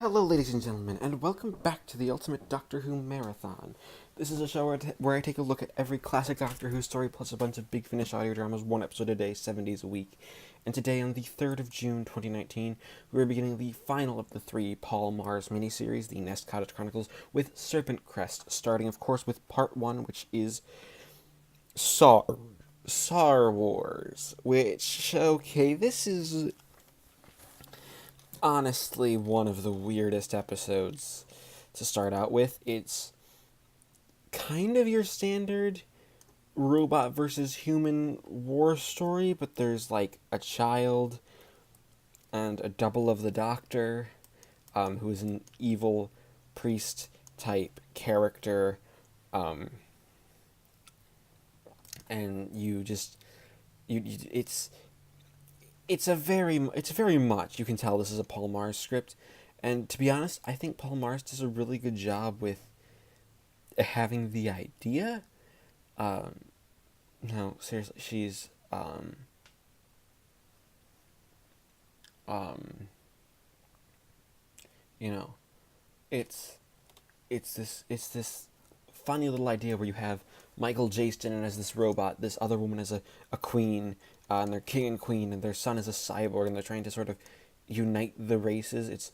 Hello, ladies and gentlemen, and welcome back to the Ultimate Doctor Who Marathon. This is a show where I take a look at every classic Doctor Who story plus a bunch of Big Finish audio dramas, one episode a day, 7 days a week. And today, on the 3rd of June 2019, we're beginning the final of the 3 Paul Mars miniseries, the Nest Cottage Chronicles, with Serpent Crest, starting, of course, with part 1, which is Star Wars, which, okay, this is honestly one of the weirdest episodes to start out with. It's kind of your standard robot versus human war story, but there's like a child and a double of the Doctor, who is an evil priest type character, and it's very much, you can tell this is a Paul Mars script. And to be honest, I think Paul Mars does a really good job with having the idea. Um, no, seriously, she's um, you know, it's it's this funny little idea where you have Michael Jaston as this robot, this other woman as a queen, and they're king and queen, and their son is a cyborg, and they're trying to sort of unite the races. It's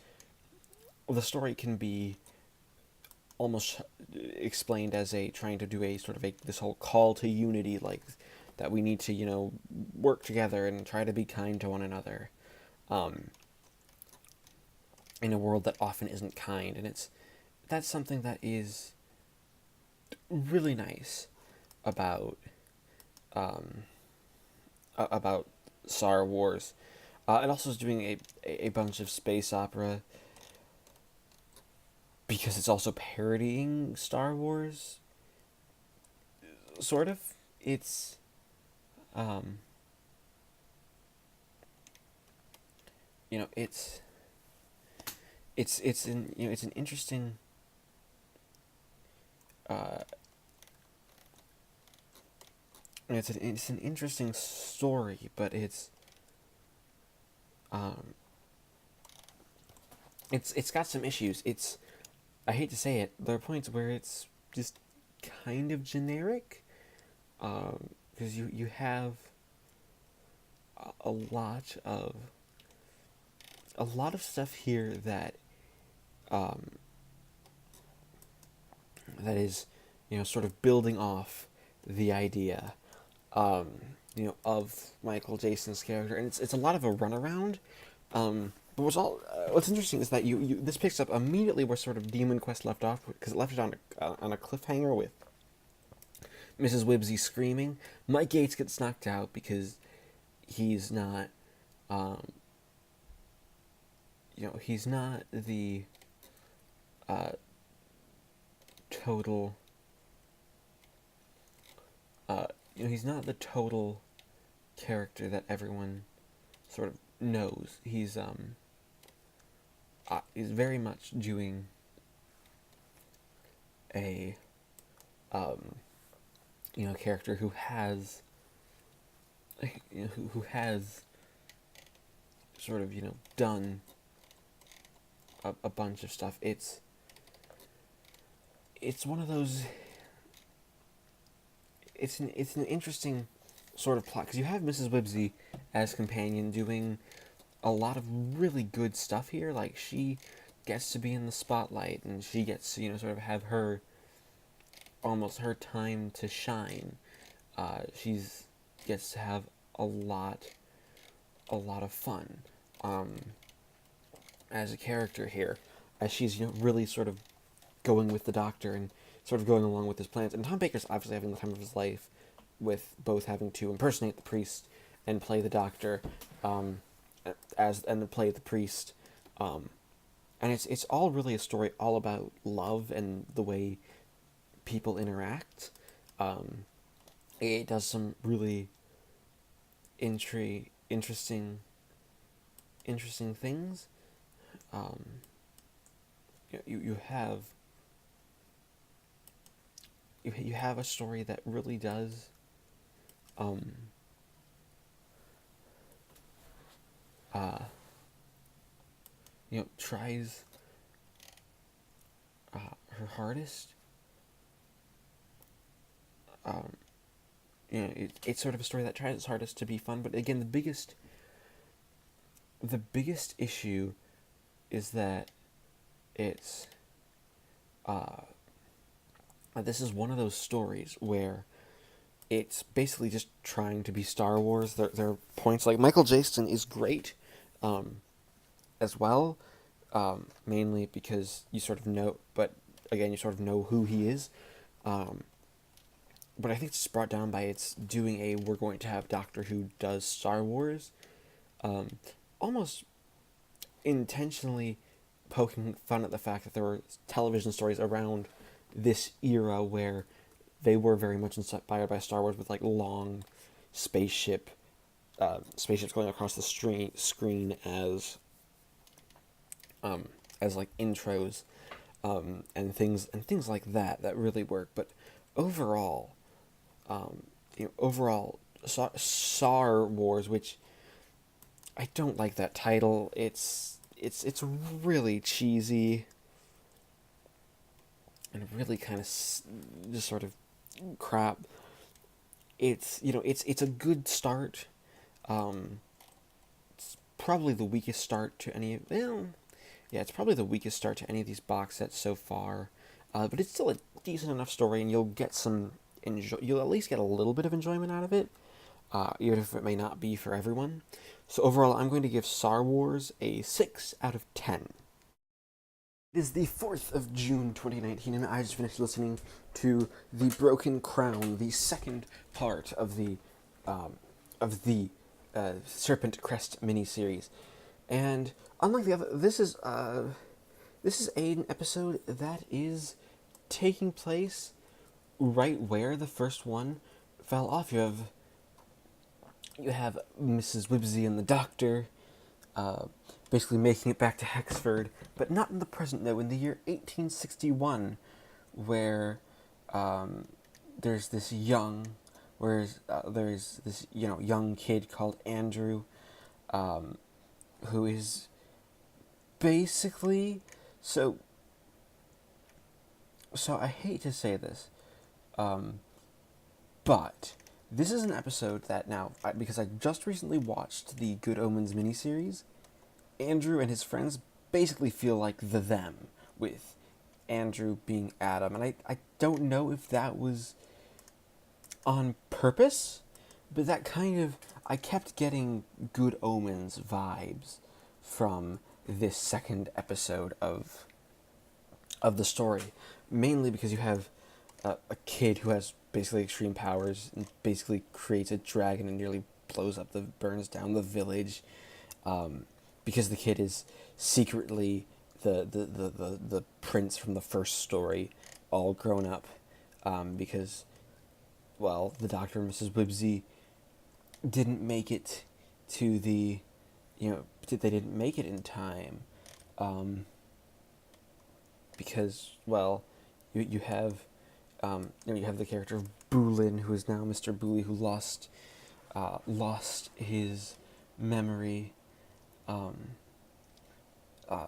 The story can be almost explained as a trying to do a sort of this whole call to unity, like that we need to work together and try to be kind to one another, um, in a world that often isn't kind, and that's something that is really nice about um, about Star Wars. It also is doing a bunch of space opera because it's also parodying Star Wars, sort of. It's um, you know it's an interesting uh, it's an interesting story, but um, it's got some issues. I hate to say it, there are points where it's just kind of generic, because you have a lot of stuff here that um, that is sort of building off the idea, of Michael Jason's character, and it's a lot of a runaround. But what's interesting is that this picks up immediately where sort of Demon Quest left off, because it left it on a cliffhanger with Mrs. Wibbsey screaming. Mike Gates gets knocked out because he's not, um, he's not the uh, total. He's not the total character that everyone sort of knows. He's very much doing a character who has who has sort of done a bunch of stuff. It's one of those. It's an interesting sort of plot, because you have Mrs. Wibbsey as companion doing a lot of really good stuff here. Like, she gets to be in the spotlight, and she gets to sort of have almost her time to shine. She's gets to have a lot of fun, as a character here, as she's really sort of going with the Doctor and sort of going along with his plans. And Tom Baker's obviously having the time of his life, with both having to impersonate the priest and play the Doctor, and play the priest, and it's all really a story all about love and the way people interact. It does some really interesting things. Um, you have you have a story that really does um, tries her hardest. It's sort of a story that tries its hardest to be fun, but again, the biggest issue is that it's this is one of those stories where it's basically just trying to be Star Wars. There are points like Michael Jackson is great, as well, mainly because you sort of know, but again, you sort of know who he is. But I think it's brought down by it's doing we're going to have Doctor Who does Star Wars, almost intentionally poking fun at the fact that there were television stories around this era where they were very much inspired by Star Wars, with like long spaceships going across the screen as like intros, and things like that really work. But overall, Star Wars, which I don't like that title. It's really cheesy and really kind of just sort of crap. It's a good start. It's probably the weakest start to any. It's probably the weakest start to any of these box sets so far. But it's still a decent enough story, and you'll get you'll at least get a little bit of enjoyment out of it, even if it may not be for everyone. So overall, I'm going to give Star Wars a 6 out of 10. It is the 4th of June 2019, and I just finished listening to The Broken Crown, the second part of the Serpent Crest miniseries. And unlike the other, this is an episode that is taking place right where the first one fell off. You have Mrs. Wibbsey and the Doctor, basically making it back to Hexford, but not in the present though. In the year 1861, where there's this young kid called Andrew, who is basically so I hate to say this, but this is an episode that because I just recently watched the Good Omens miniseries, Andrew and his friends basically feel like them, with Andrew being Adam. And I don't know if that was on purpose, but that I kept getting Good Omens vibes from this second episode of the story. Mainly because you have a kid who has basically extreme powers and basically creates a dragon and nearly burns down the village, because the kid is secretly the prince from the first story, all grown up, because, well, the Doctor and Mrs. Wibbsey didn't make it to they didn't make it in time, because, well, you have the character of Boolin, who is now Mr. Booley, who lost his memory.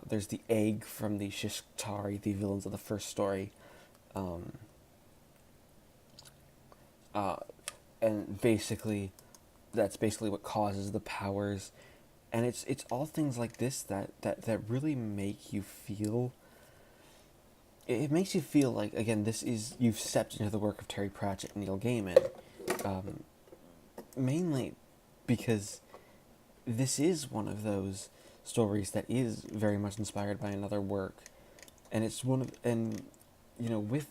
There's the egg from the Shishtari, the villains of the first story, and basically, that's basically what causes the powers, and it's all things like this that really make you feel. It makes you feel like, again, you've stepped into the work of Terry Pratchett and Neil Gaiman, mainly because this is one of those stories that is very much inspired by another work, and it's with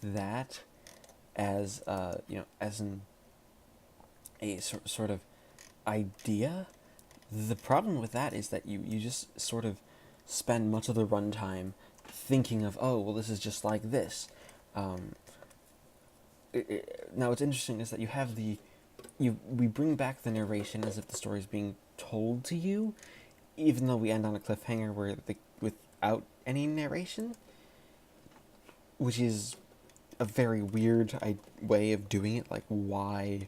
that as as a sort of idea. The problem with that is that you just sort of spend much of the runtime thinking of, this is just like this. Now what's interesting is that we bring back the narration as if the story is being told to you, even though we end on a cliffhanger without any narration, which is a very weird way of doing it. Like, why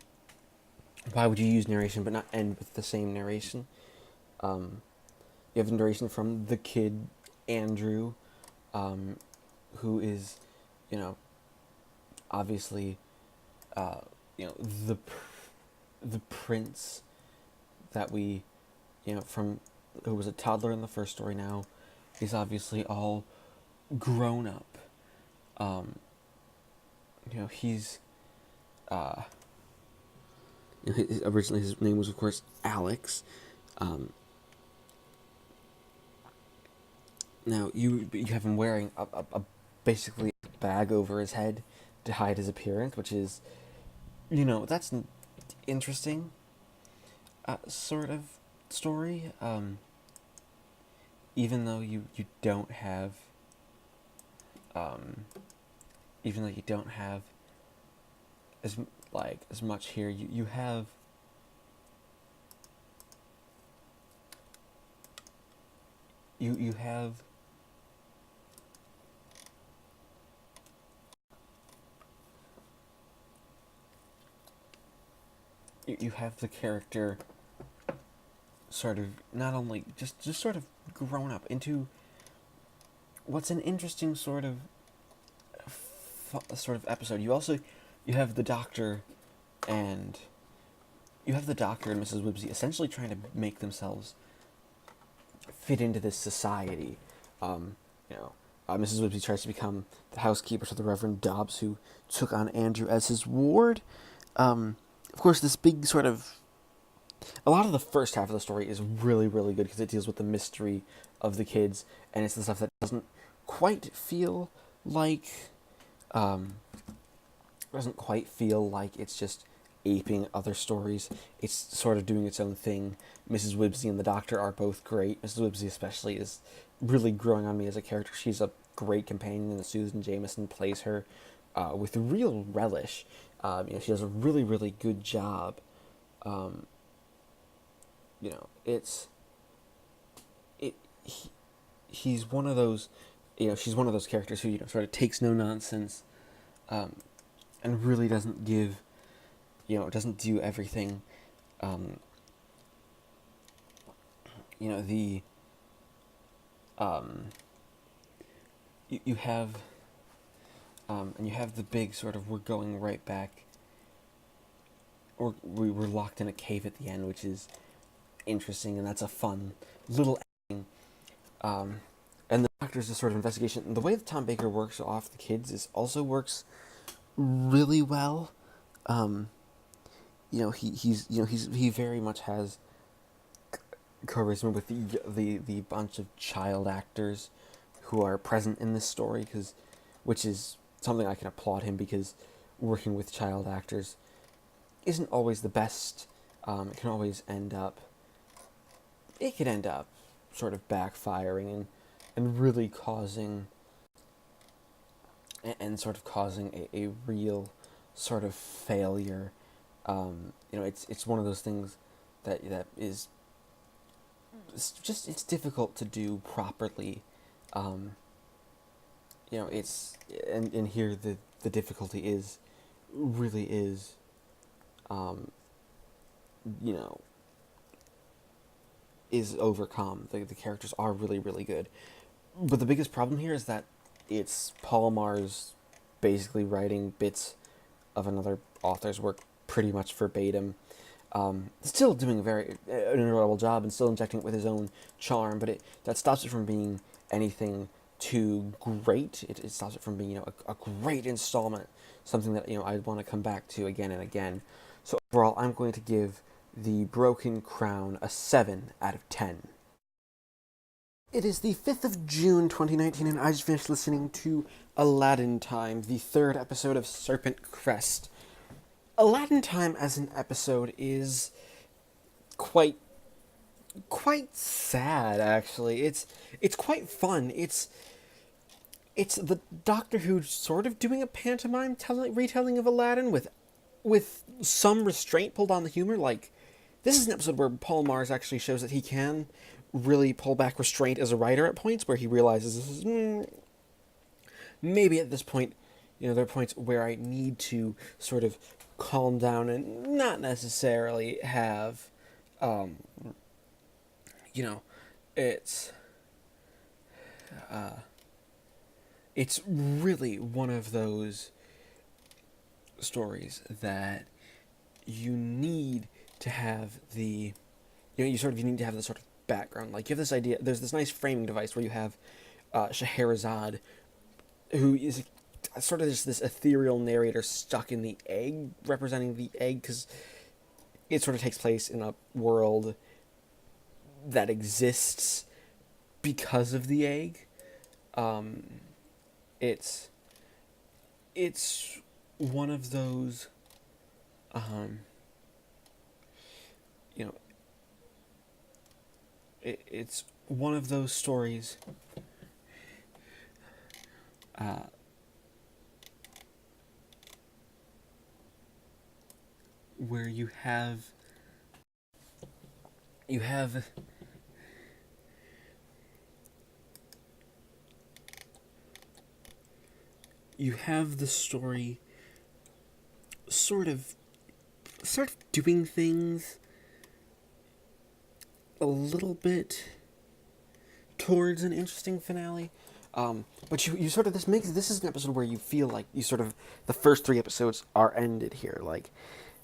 would you use narration but not end with the same narration? You have the narration from the kid Andrew, who is, you know, obviously, you know, the prince that we, you know, from who was a toddler in the first story now, is obviously all grown up. You know, he's, you know, originally his name was, of course, Alex. Now you have him wearing a basically a bag over his head to hide his appearance, which is, you know, that's an interesting sort of story. Even though you don't have, even though you don't have as much here, you have. You have you have the character sort of not only just sort of grown up into what's an interesting sort of episode. You have the doctor and Mrs. Wibbsey essentially trying to make themselves fit into this society. You know, Mrs. Wibbsey tries to become the housekeeper to the Reverend Dobbs, who took on Andrew as his ward. Of course, this big sort of... A lot of the first half of the story is really, really good because it deals with the mystery of the kids, and it's the stuff that doesn't quite feel like... doesn't quite feel like it's just aping other stories. It's sort of doing its own thing. Mrs. Wibbsey and the Doctor are both great. Mrs. Wibbsey especially is really growing on me as a character. She's a great companion, and Susan Jameson plays her with real relish. You know, she does a really, really good job. You know, he's one of those, you know, she's one of those characters who, you know, sort of takes no nonsense, and really doesn't give, you know, doesn't do everything. You know, you have, and you have the big sort of, we're going right back, or we were locked in a cave at the end, which is interesting, and that's a fun little ending. And the Doctor's a sort of investigation. And the way that Tom Baker works off the kids also works really well. You know, he very much has charisma with the bunch of child actors who are present in this story, which is something I can applaud him, because working with child actors isn't always the best. It can always end up sort of backfiring and really causing a real sort of failure. You know, it's one of those things that is it's difficult to do properly. You know, and here the difficulty really is, you know, is overcome. The characters are really, really good. But the biggest problem here is that it's Paul Mars basically writing bits of another author's work pretty much verbatim. Still doing an incredible job and still injecting it with his own charm, but that stops it from being anything too great. It stops it from being, you know, a great installment, something that, you know, I'd want to come back to again and again. So overall, I'm going to give The Broken Crown a 7 out of 10. It is the 5th of June 2019, and I just finished listening to Aladdin Time, the third episode of Serpent Crest. Aladdin Time as an episode is quite sad, actually. It's quite fun. It's the Doctor Who sort of doing a pantomime retelling of Aladdin with some restraint pulled on the humor. Like, this is an episode where Paul Mars actually shows that he can really pull back restraint as a writer at points, where he realizes this is maybe at this point, you know, there are points where I need to sort of calm down and not necessarily have, you know, it's it's really one of those stories that you need to have the, you need to have the sort of background. Like, you have this idea, there's this nice framing device where you have Scheherazade, who is sort of just this ethereal narrator stuck in the egg, representing the egg, because it sort of takes place in a world that exists because of the egg. Um, it's it's one of those, um, you know, it's one of those stories uh, where you have you have the story sort of doing things a little bit towards an interesting finale. But you sort of, this is an episode where you feel like you sort of, the first three episodes are ended here. Like,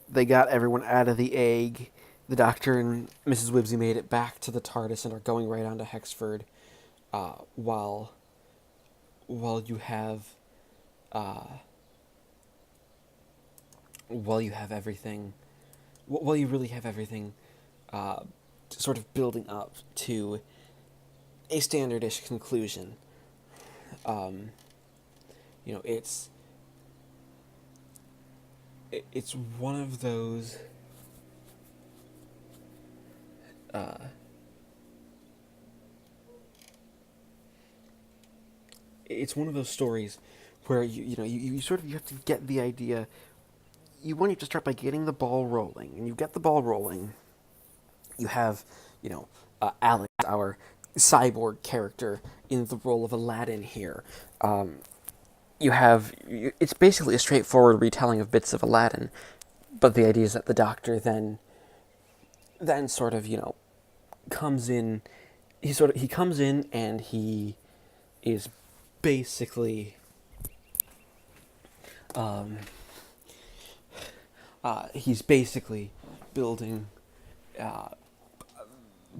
they got everyone out of the egg. The Doctor and Mrs. Wibbsey made it back to the TARDIS and are going right on to Hexford, while you have uh, while you have everything, while you really have everything uh, sort of building up to a standardish conclusion. Um, it's it's one of those. Uh, it's one of those stories where you sort of, you have to get the idea. You to start by getting the ball rolling, and you get the ball rolling. You have, Alex, our cyborg character, in the role of Aladdin here. It's basically a straightforward retelling of bits of Aladdin, but the idea is that the Doctor then sort of, comes in. He comes in and he is basically he's basically building uh,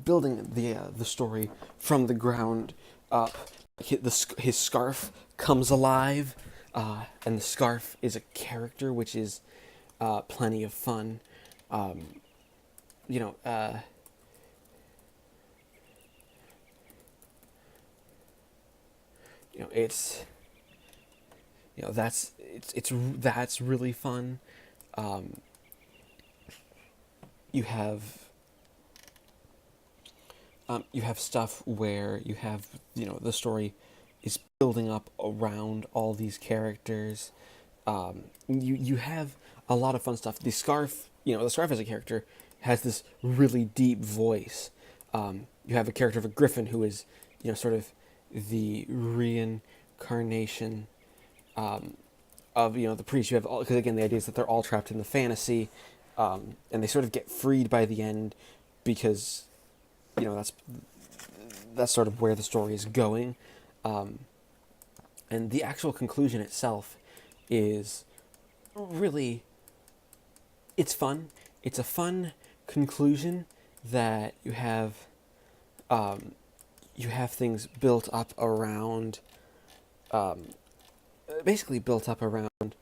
building the story from the ground up. His scarf comes alive, and the scarf is a character, which is plenty of fun. Um, you know, uh, it's that's really fun. Um, you have you have stuff where you have, the story is building up around all these characters. You have a lot of fun stuff. The scarf as a character has this really deep voice. You have a character of a griffin who is, sort of the reincarnation of, the priest. You have all, because again, the idea is that they're all trapped in the fantasy, and they sort of get freed by the end because, that's sort of where the story is going. And the actual conclusion itself is really, it's fun. It's a fun conclusion that you have things built up around, basically built up around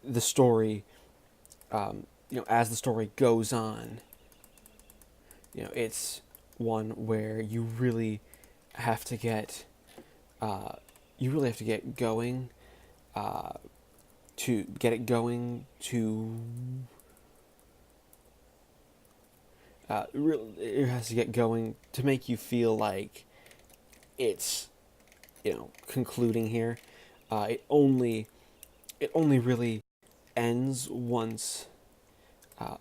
the story. As the story goes on, it's one where you really have to get going, to get it going to it has to get going to make you feel like it's, concluding here. It only really ends once,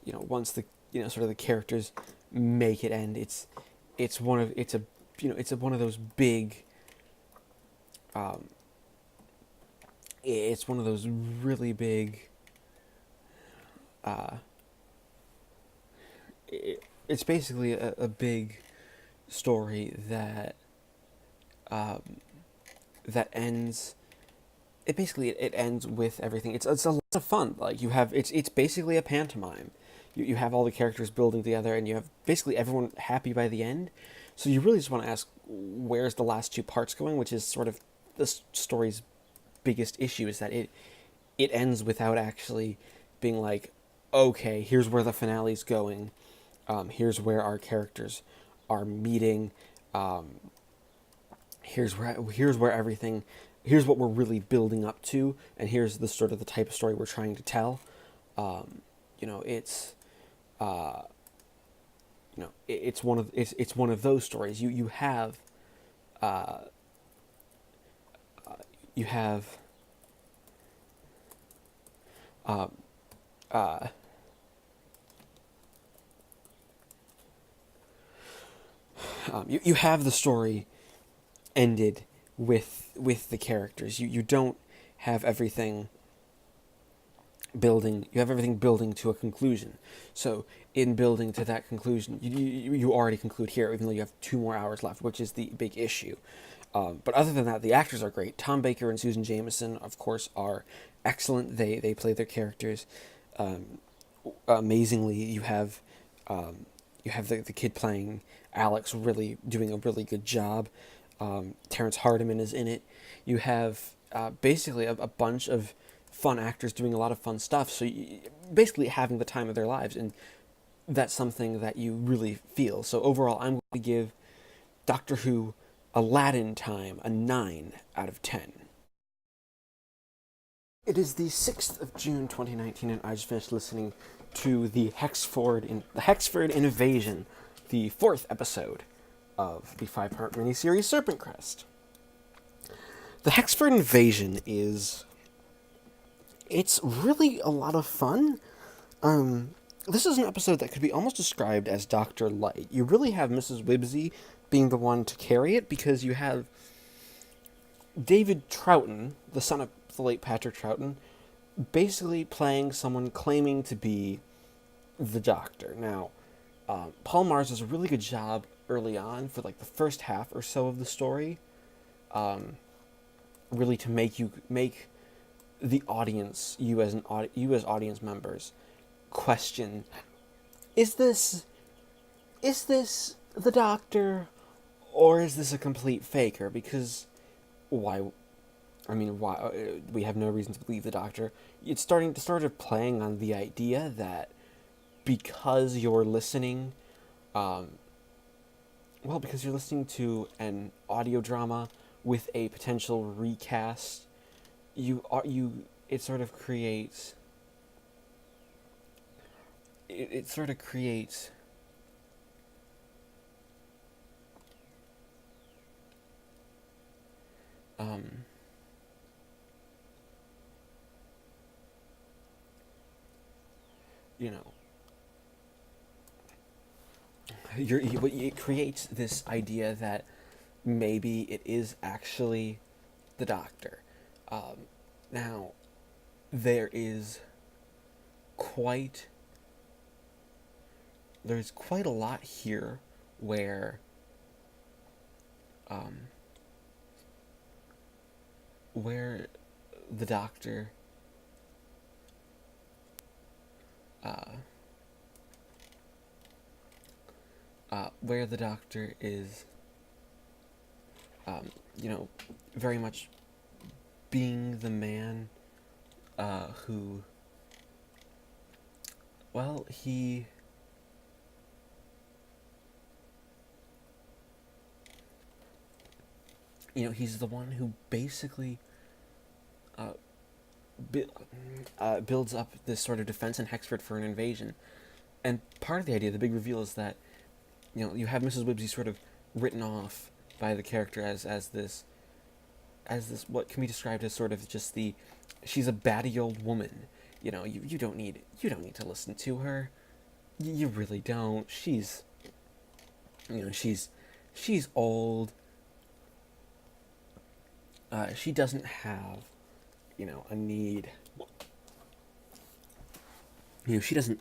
once the, sort of the characters make it end. It's one of those big, it's one of those really big, it's basically a big story that that ends it ends with everything. It's a lot of fun. Like you have it's basically a pantomime. You have all the characters building together, and you have basically everyone happy by the end. So you really just want to ask, where's the last two parts going? Which is sort of this story's biggest issue, is that it ends without actually being like, okay, here's where the finale's going. Here's where our characters are meeting. Here's where everything. Here's what we're really building up to, and here's the sort of the type of story we're trying to tell. It's it's one of those stories. You have uh, you have uh, uh, you have the story ended with the characters. You don't have everything building. You have everything building to a conclusion. So in building to that conclusion, you already conclude here, even though you have 2 more hours left, which is the big issue. But other than that, the actors are great. Tom Baker and Susan Jameson, of course, are excellent. They play their characters amazingly. You have the kid playing Alex, really doing a really good job. Terrence Hardiman is in it. You have basically a bunch of fun actors doing a lot of fun stuff. So basically having the time of their lives, and that's something that you really feel. So overall, I'm going to give Doctor Who Aladdin Time a 9 out of 10. It is the 6th of June 2019, and I just finished listening to the Hexford Invasion, the 4th episode of the 5-part miniseries Serpent Crest. The Hexford Invasion it's really a lot of fun. This is an episode that could be almost described as Dr. Light. You really have Mrs. Wibbsey being the one to carry it, because you have David Troughton, the son of the late Patrick Troughton, basically playing someone claiming to be the Doctor. Now, Paul Mars does a really good job early on for like the first half or so of the story, really to make the audience, you as audience members, question: Is this the Doctor, or is this a complete faker? Because why? We have no reason to believe the Doctor. It's started playing on the idea that because you're listening, because you're listening to an audio drama with a potential recast, it sort of creates it creates this idea that maybe it is actually the Doctor. Now, there's quite a lot here where the Doctor is very much being the man who, he's the one who basically builds up this sort of defense in Hexford for an invasion. And part of the idea, the big reveal, is that you have Mrs. Wibbsey sort of written off by the character as this what can be described as sort of just she's a batty old woman. You don't need to listen to her. You really don't. She's old. She doesn't have a need. She doesn't.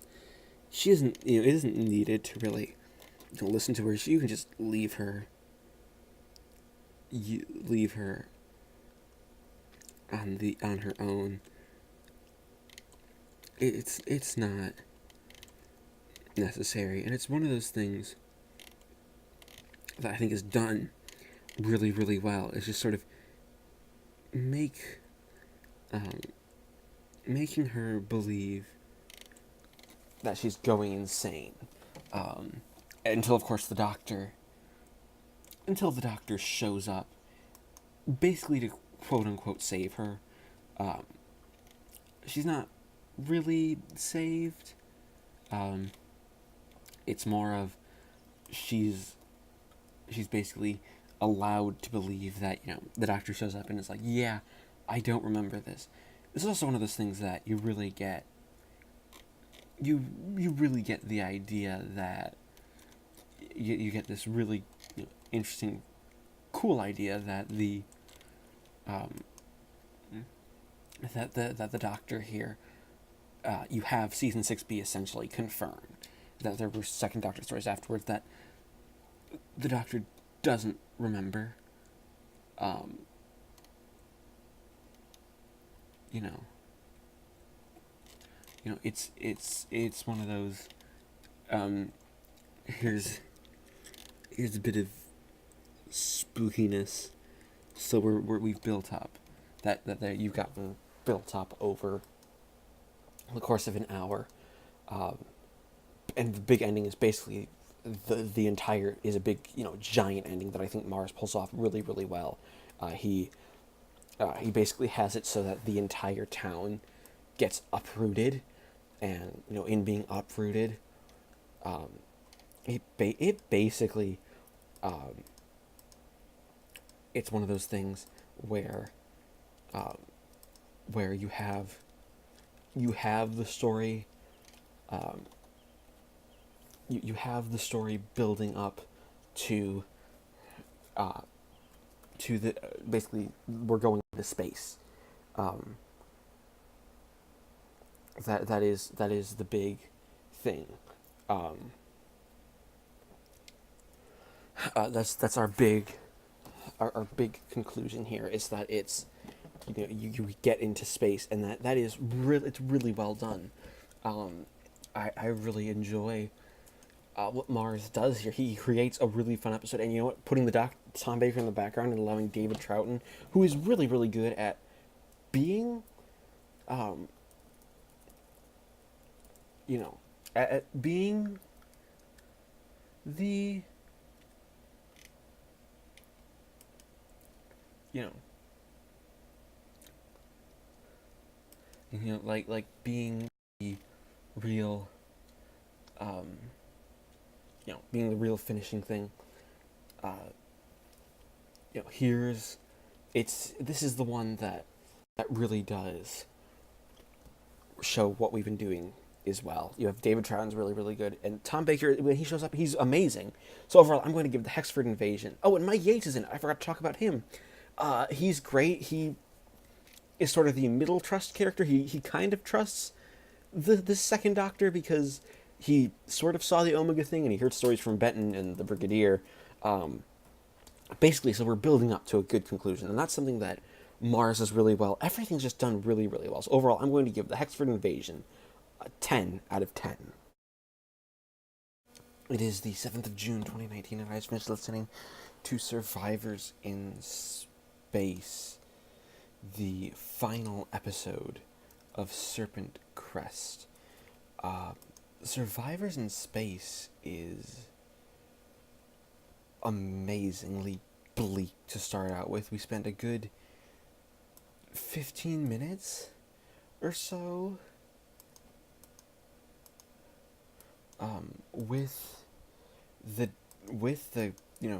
It isn't needed to really listen to her. You can just leave her. on her own. It's not necessary, and it's one of those things that I think is done really, really well. It's just sort of making her believe that she's going insane, until of course the doctor shows up, basically to quote unquote save her. She's not really saved. It's more of she's basically allowed to believe that, the doctor shows up and is like, yeah, I don't remember this. This is also one of those things that you really get. You really get the idea that you get this really interesting, cool idea that the doctor here, you have season 6B essentially confirmed that there were second Doctor stories afterwards that the doctor doesn't remember. It's one of those. Here's a bit of spookiness. So we've built up that you've gotten built up over the course of an hour, and the big ending is basically the entire is a big giant ending that I think Mars pulls off really, really well. He basically has it so that the entire town gets uprooted, and in being uprooted, it basically it's one of those things where you have the story. You have the story building up to the basically we're going into space. That is the big thing. That's our big conclusion here, is that it's you get into space, and that is really, it's really well done. I really enjoy what Mars does here. He creates a really fun episode, and putting Tom Baker in the background and allowing David Troughton, who is really, really good at being, at being the, like being the real, being the real finishing thing. This is the one that really does show what we've been doing as well. You have David Troughton's really, really good, and Tom Baker, when he shows up, he's amazing. So overall, I'm going to give the Hexford Invasion. Oh, and Mike Yates is in it. I forgot to talk about him. He's great. He is sort of the middle trust character. He kind of trusts the second Doctor because he sort of saw the Omega thing, and he heard stories from Benton and the Brigadier. Basically, so we're building up to a good conclusion, and that's something that Mars does really well. Everything's just done really, really well. So overall, I'm going to give the Hexford Invasion a 10 out of 10. It is the 7th of June, 2019, and I just finished listening to Survivors in Space, the final episode of Serpent Crest. Survivors in Space is amazingly bleak to start out with. We spent a good 15 minutes or so with the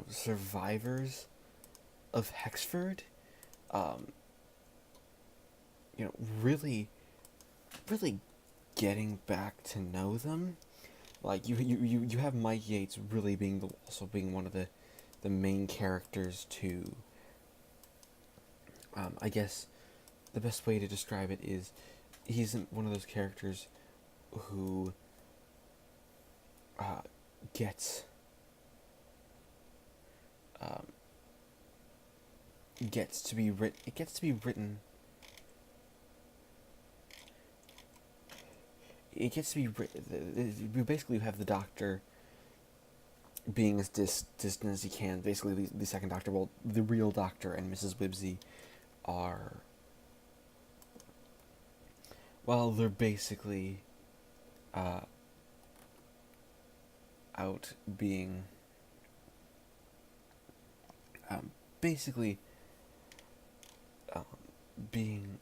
survivors of Hexford, really getting back to know them. Like you have Mike Yates really being being one of the main characters to. I guess the best way to describe it is he's one of those characters who gets to be written it gets to be, we basically have the Doctor being as distant as he can. Basically, the second Doctor, well, the real Doctor and Mrs. Wibbsey are, well, they're basically out being, basically being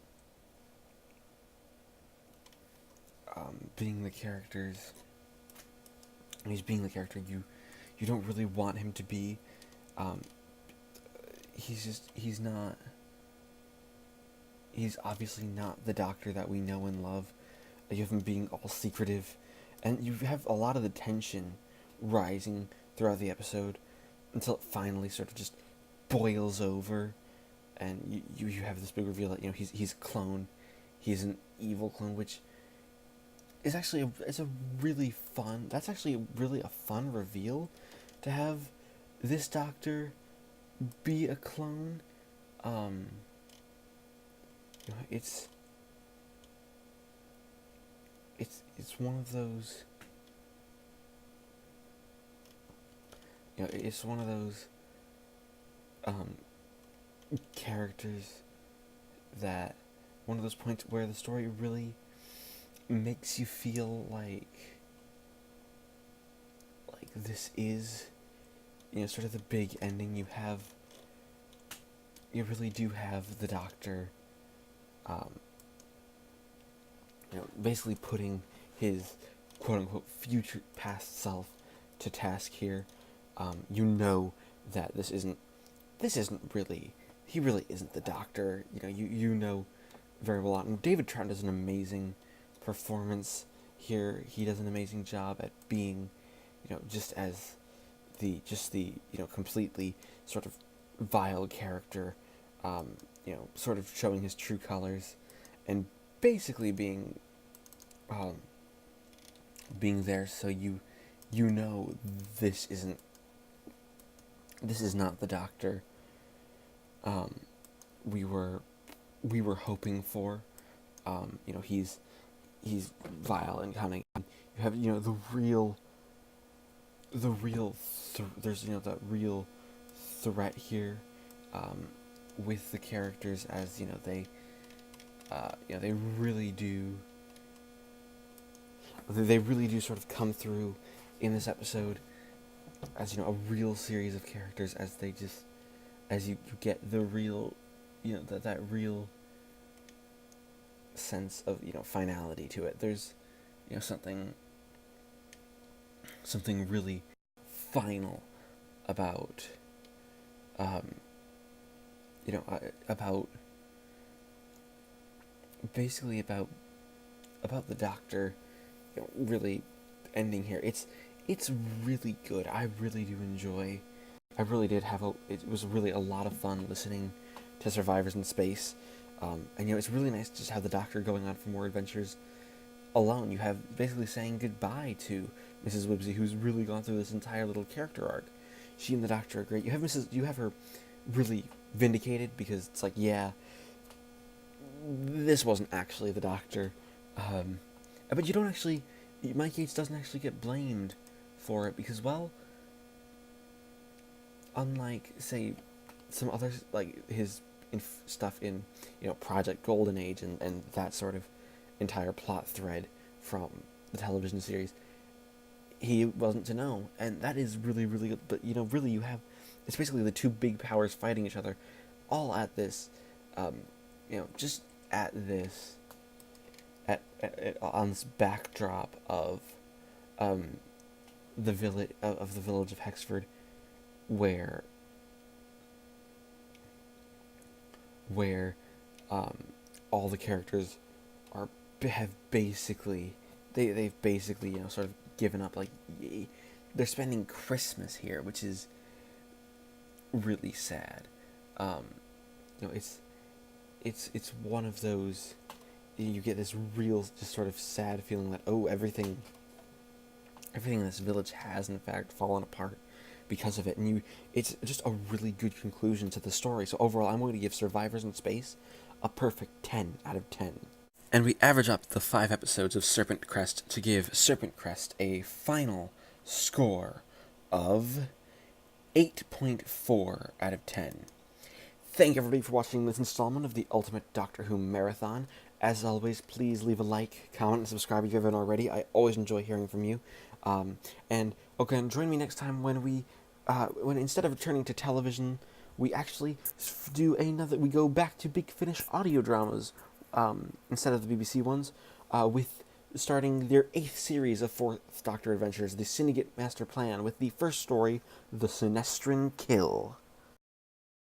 being the characters. He's being the character you don't really want him to be. He's not. He's obviously not the Doctor that we know and love. You have him being all secretive, and you have a lot of the tension rising throughout the episode until it finally sort of just boils over, and you have this big reveal that he's a clone. He's an evil clone, which is actually it's a really fun. That's actually really a fun reveal to have this Doctor be a clone. It's one of those. It's one of those characters that one of those points where the story really makes you feel like this is sort of the big ending. You really do have the Doctor basically putting his quote-unquote future past self to task here. That this isn't really, he really isn't the Doctor. You know very well. And David Trout does an amazing performance here. He does an amazing job at being, just as the completely sort of vile character, sort of showing his true colors, and basically being there so this is not the Doctor we were hoping for. He's vile and cunning. You have there's that real threat here with the characters, as they really do sort of come through in this episode as a real series of characters, as you get the real that real sense of finality to it. There's something really final about about basically about the Doctor really ending here. It's really good. I really do enjoy. I really did have it was really a lot of fun listening to Survivors in Space. And it's really nice to just have the Doctor going on for more adventures alone. You have basically saying goodbye to Mrs. Wibbsey, who's really gone through this entire little character arc. She and the Doctor are great. You have her really vindicated, because it's like, yeah, this wasn't actually the Doctor. But you don't actually, Mike Yates doesn't actually get blamed for it, because, well, unlike, say, some other, like, his stuff in, Project Golden Age and that sort of entire plot thread from the television series, he wasn't to know, and that is really, really good. But, really you have, it's basically the two big powers fighting each other, all at this, just at this, on this backdrop of, the village of Hexford, where all the characters have basically they've basically sort of given up. Like, they're spending Christmas here, which is really sad. It's one of those, you get this real just sort of sad feeling that everything in this village has in fact fallen apart because of it, and it's just a really good conclusion to the story. So overall, I'm going to give Survivors in Space a perfect 10 out of 10. And we average up the 5 episodes of Serpent Crest to give Serpent Crest a final score of 8.4 out of 10. Thank everybody for watching this installment of the Ultimate Doctor Who Marathon. As always, please leave a like, comment, and subscribe if you haven't already. I always enjoy hearing from you. And join me next time when when instead of returning to television, we actually we go back to Big Finish audio dramas, instead of the BBC ones, with starting their 8th series of 4th Doctor adventures, the Syndicate Master Plan, with the first story, The SINESTRAN Kill.